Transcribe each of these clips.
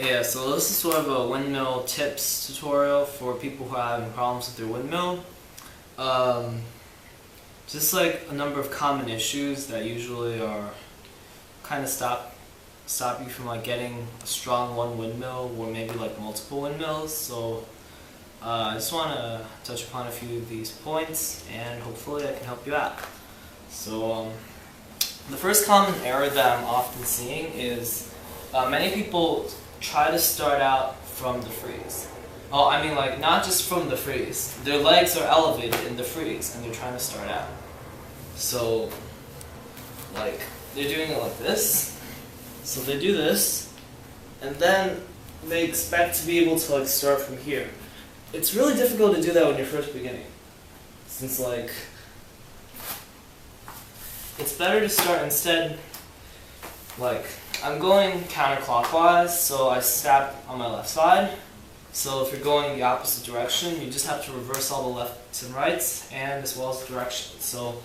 Yeah, so this is sort of a windmill tips tutorial for people who are having problems with their windmill. Just like a number of common issues that usually are kind of stop you from like getting a strong one windmill or maybe like multiple windmills. So I just want to touch upon a few of these points and hopefully I can help you out. So the first common error that I'm often seeing is many people try to start out from the freeze. Oh, I mean like not just from the freeze. Their legs are elevated in the freeze and they're trying to start out. So like they're doing it like this. So they do this and then they expect to be able to like start from here. It's really difficult to do that when you're first beginning. Since like it's better to start instead like I'm going counterclockwise, so I stab on my left side. So if you're going the opposite direction, you just have to reverse all the lefts and rights, and as well as the directions. So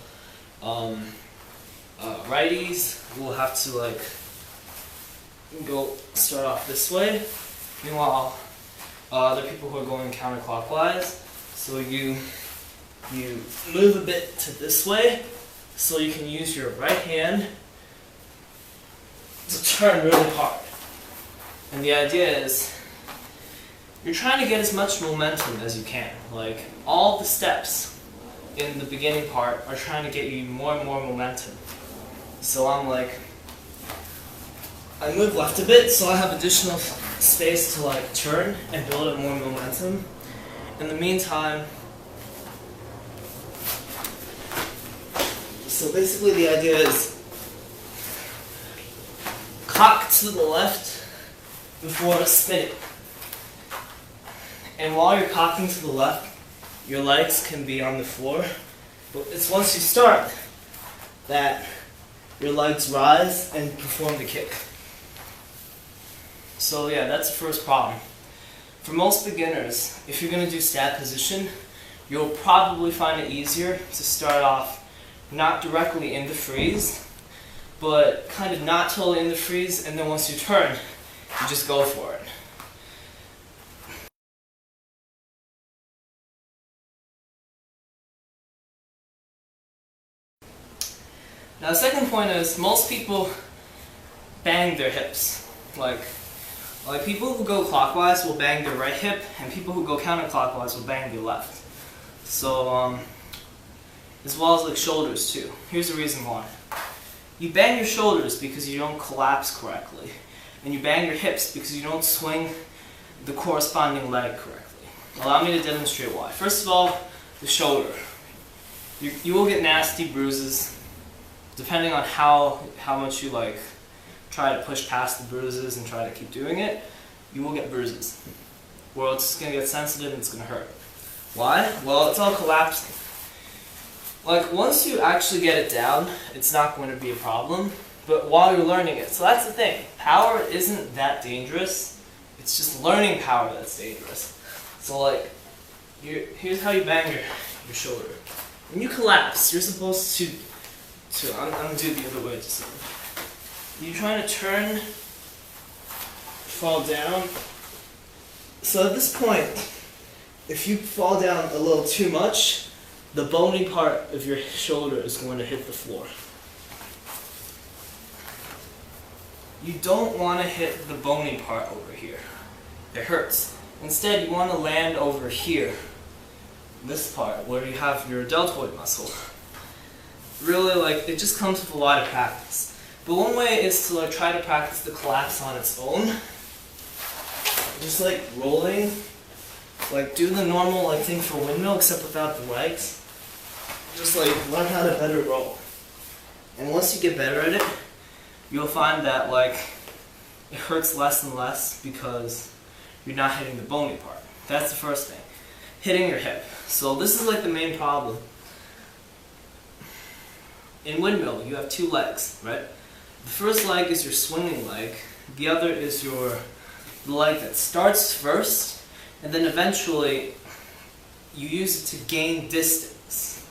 righties will have to like go start off this way. Meanwhile, other people who are going counterclockwise, so you move a bit to this way, so you can use your right hand to turn really hard. And the idea is you're trying to get as much momentum as you can. Like all the steps in the beginning part are trying to get you more and more momentum. So I'm like, I move left a bit so I have additional space to like turn and build up more momentum. In the meantime, so basically the idea is cock to the left before spinning. And while you're cocking to the left, your legs can be on the floor. But it's once you start that your legs rise and perform the kick. So yeah, that's the first problem. For most beginners, if you're going to do stab position, you'll probably find it easier to start off not directly in the freeze, but kind of not totally in the freeze, and then once you turn, you just go for it. Now the second point is most people bang their hips. Like people who go clockwise will bang their right hip, and people who go counterclockwise will bang their left. So as well as like shoulders too. Here's the reason why. You bang your shoulders because you don't collapse correctly, and you bang your hips because you don't swing the corresponding leg correctly. Allow me to demonstrate why. First of all, the shoulder. You will get nasty bruises depending on how much you like try to push past the bruises and try to keep doing it. You will get bruises. Well, it's just going to get sensitive and it's going to hurt. Why? Well, it's all collapsing. Like, once you actually get it down, it's not going to be a problem, but while you're learning it. So that's the thing. Power isn't that dangerous. It's just learning power that's dangerous. So like, here's how you bang your shoulder. When you collapse, you're supposed to I'm going to do it the other way. Just you're trying to turn, fall down. So at this point, if you fall down a little too much, the bony part of your shoulder is going to hit the floor. You don't want to hit the bony part over here. It hurts. Instead, you want to land over here, this part, where you have your deltoid muscle. Really, like, it just comes with a lot of practice. But one way is to like try to practice the collapse on its own. Just like rolling, like do the normal like thing for windmill except without the legs. Just like learn how to better roll. And once you get better at it, you'll find that like it hurts less and less because you're not hitting the bony part. That's the first thing. Hitting your hip. So this is like the main problem. In windmill, you have two legs, right? The first leg is your swinging leg. The other is the leg that starts first, and then eventually you use it to gain distance.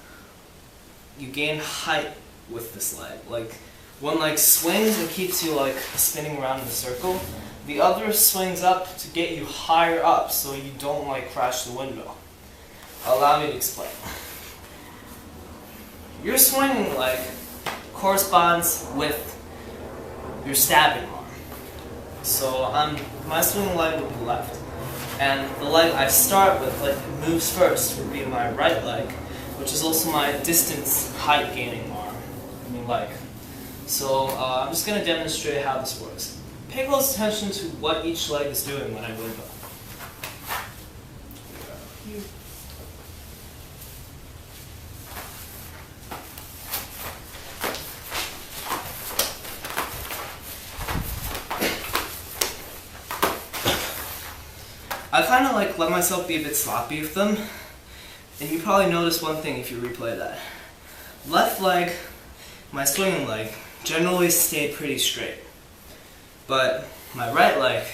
You gain height with this leg. Like one leg swings and keeps you like spinning around in a circle. the other swings up to get you higher up so you don't like crash the windmill. Allow me to explain. Your swinging leg corresponds with your stabbing arm. So my swinging leg would be left. And the leg I start with, like moves first, would be my right leg, which is also my distance height gaining arm, leg. So I'm just going to demonstrate how this works. Pay close attention to what each leg is doing when I windmill. I kind of like let myself be a bit sloppy with them, and you probably notice one thing if you replay that. Left leg, my swinging leg, generally stayed pretty straight, but my right leg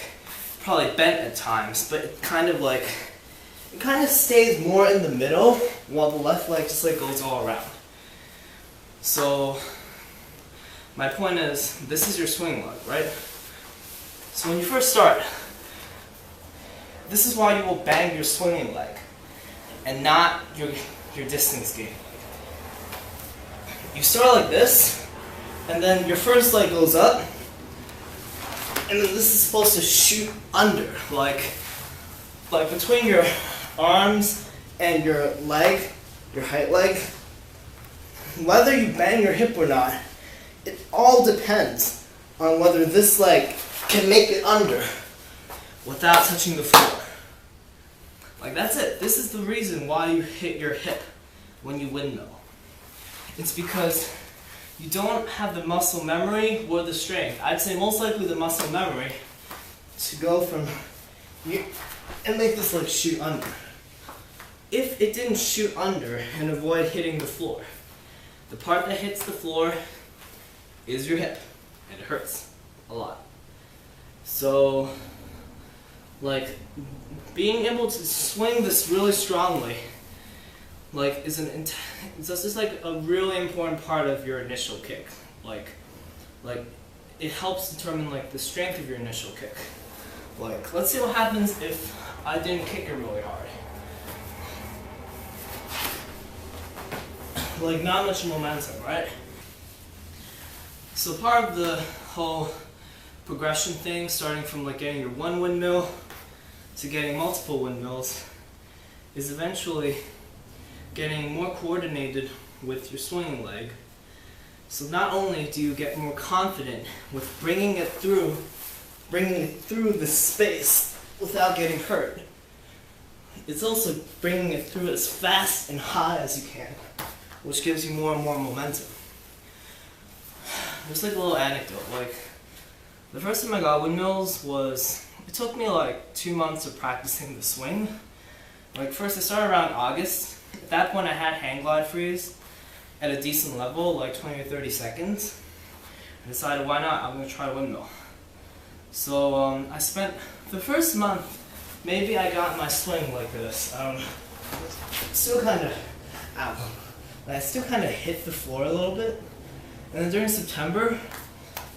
probably bent at times, but it kind of stays more in the middle, while the left leg just like goes all around. So my point is, this is your swinging leg, right? So when you first start, this is why you will bang your swinging leg and not your distance gain. You start like this, and then your first leg goes up, and then this is supposed to shoot under, like between your arms and your leg, your height leg. Whether you bang your hip or not, it all depends on whether this leg can make it under without touching the floor. Like, that's it. This is the reason why you hit your hip when you windmill. It's because you don't have the muscle memory or the strength. I'd say most likely the muscle memory to go from here and make this leg shoot under. If it didn't shoot under and avoid hitting the floor, the part that hits the floor is your hip, and it hurts a lot. So, like, being able to swing this really strongly, like, is just like a really important part of your initial kick. Like it helps determine like the strength of your initial kick. Like, let's see what happens if I didn't kick it really hard. Like, not much momentum, right? So part of the whole progression thing, starting from like getting your one windmill to getting multiple windmills, is eventually getting more coordinated with your swinging leg. So not only do you get more confident with bringing it through the space without getting hurt, it's also bringing it through as fast and high as you can, which gives you more and more momentum. There's like a little anecdote, like the first time I got windmills it took me like 2 months of practicing the swing. Like, first I started around August. At that point I had hang glide freeze at a decent level, like 20 or 30 seconds. I decided, why not, I'm going to try a windmill. So I spent the first month, maybe I got my swing like this. Still kind of, I still kind of hit the floor a little bit. And then during September,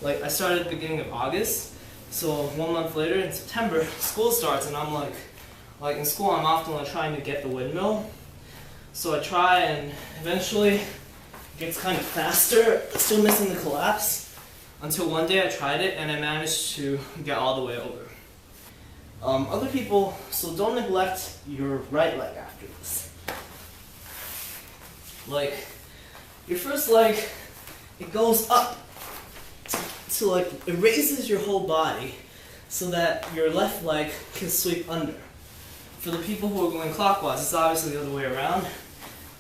like, I started at the beginning of August, so 1 month later in September, school starts, and I'm like in school I'm often like trying to get the windmill. So I try, and eventually it gets kind of faster, still missing the collapse, until one day I tried it and I managed to get all the way over. Other people, so don't neglect your right leg after this. Like, your first leg, it goes up. So like, it raises your whole body so that your left leg can sweep under. For the people who are going clockwise, it's obviously the other way around.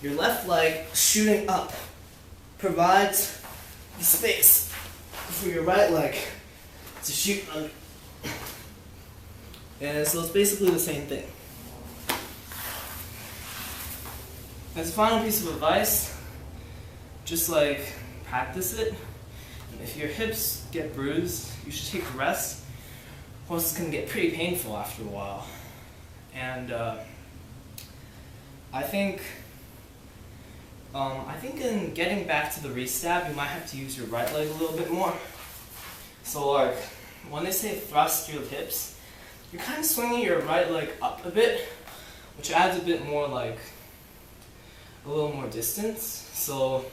Your left leg shooting up provides the space for your right leg to shoot under. And so it's basically the same thing. As a final piece of advice, just like practice it. If your hips get bruised, you should take a rest, or else it's going to get pretty painful after a while. And I think in getting back to the restab, you might have to use your right leg a little bit more. So like, when they say thrust your hips, you're kind of swinging your right leg up a bit, which adds a bit more like a little more distance. So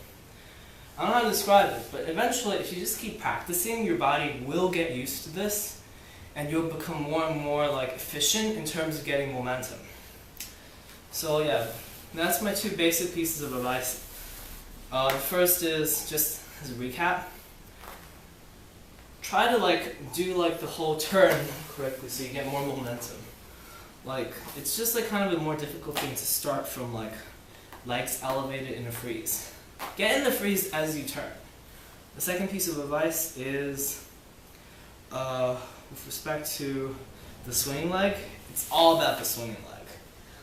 I don't know how to describe it, but eventually if you just keep practicing, your body will get used to this and you'll become more and more like efficient in terms of getting momentum. So yeah, that's my two basic pieces of advice. The first is, just as a recap, try to like do like the whole turn correctly so you get more momentum. Like, it's just like kind of a more difficult thing to start from like legs elevated in a freeze. Get in the freeze as you turn. The second piece of advice is with respect to the swinging leg, it's all about the swinging leg.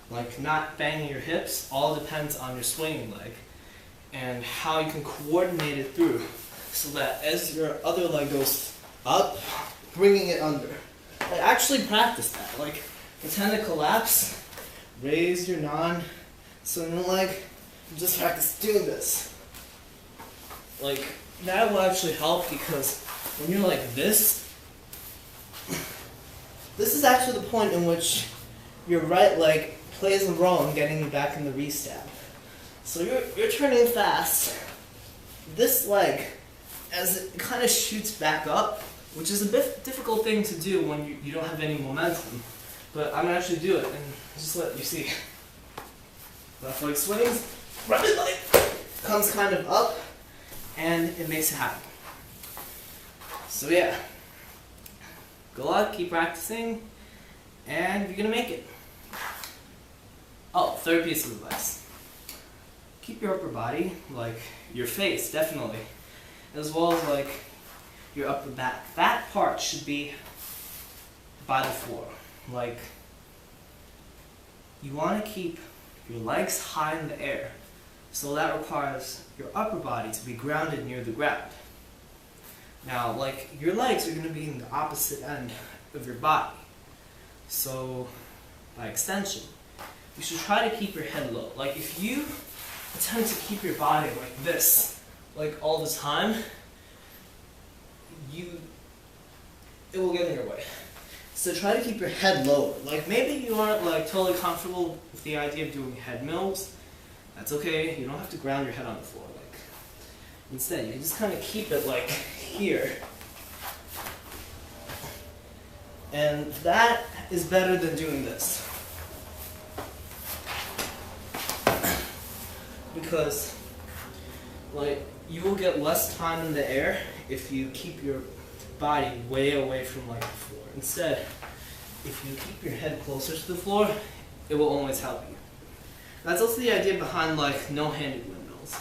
Like, not banging your hips, all depends on your swinging leg and how you can coordinate it through so that as your other leg goes up, bringing it under. Like, actually practice that. Like, pretend to collapse, raise your non-swinging leg, and just practice doing this. Like, that will actually help because when you're like this is actually the point in which your right leg plays a role in getting you back in the re-stab. So you're turning fast. This leg, as it kind of shoots back up, which is a bit difficult thing to do when you don't have any momentum, but I'm going to actually do it and just let you see. Left leg swings, right leg comes kind of up, and it makes it happen. So yeah, good luck, keep practicing, and you're going to make it. Oh, third piece of advice. Keep your upper body, like your face, definitely, as well as like your upper back. That part should be by the floor. Like, you want to keep your legs high in the air, so that requires your upper body to be grounded near the ground. Now, like, your legs are going to be in the opposite end of your body, so by extension, you should try to keep your head low. Like, if you attempt to keep your body like this, like all the time, it will get in your way. So try to keep your head lower. Like, maybe you aren't like totally comfortable with the idea of doing head mills. That's okay. You don't have to ground your head on the floor. Like, instead, you can just kind of keep it like here. And that is better than doing this. Because, like, you will get less time in the air if you keep your body way away from like the floor. Instead, if you keep your head closer to the floor, it will always help you. That's also the idea behind like no-handed windmills.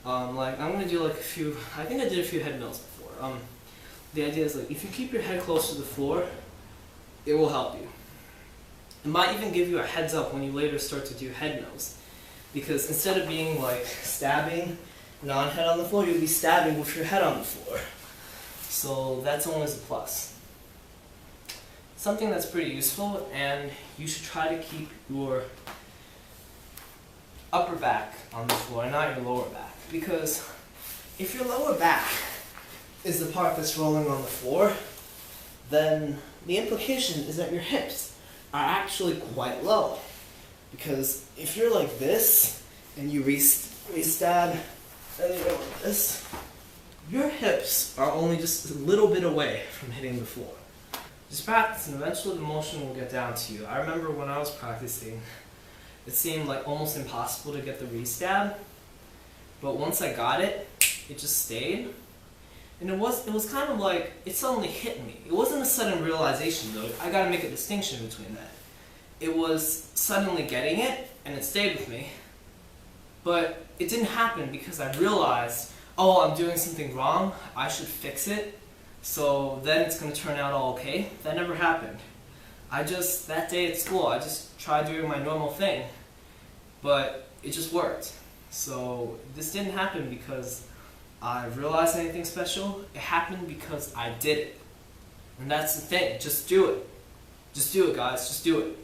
Like, I'm gonna do like a few. I think I did a few head mills before. The idea is like, if you keep your head close to the floor, it will help you. It might even give you a heads up when you later start to do head mills. Because instead of being like stabbing non-head on the floor, you'll be stabbing with your head on the floor. So that's always a plus. Something that's pretty useful, and you should try to keep your upper back on the floor, not your lower back. Because if your lower back is the part that's rolling on the floor, then the implication is that your hips are actually quite low. Because if you're like this, and you re-stab, and you go like this, your hips are only just a little bit away from hitting the floor. Just practice, and eventually the motion will get down to you. I remember when I was practicing, it seemed like almost impossible to get the re-stab, but once I got it, it just stayed. And it was kind of like, it suddenly hit me. It wasn't a sudden realization though. I gotta make a distinction between that. It was suddenly getting it, and it stayed with me. But it didn't happen because I realized, oh, I'm doing something wrong, I should fix it, so then it's going to turn out all okay. That never happened. That day at school, I just tried doing my normal thing, but it just worked. So this didn't happen because I realized anything special, it happened because I did it. And that's the thing, just do it. Just do it, guys, just do it.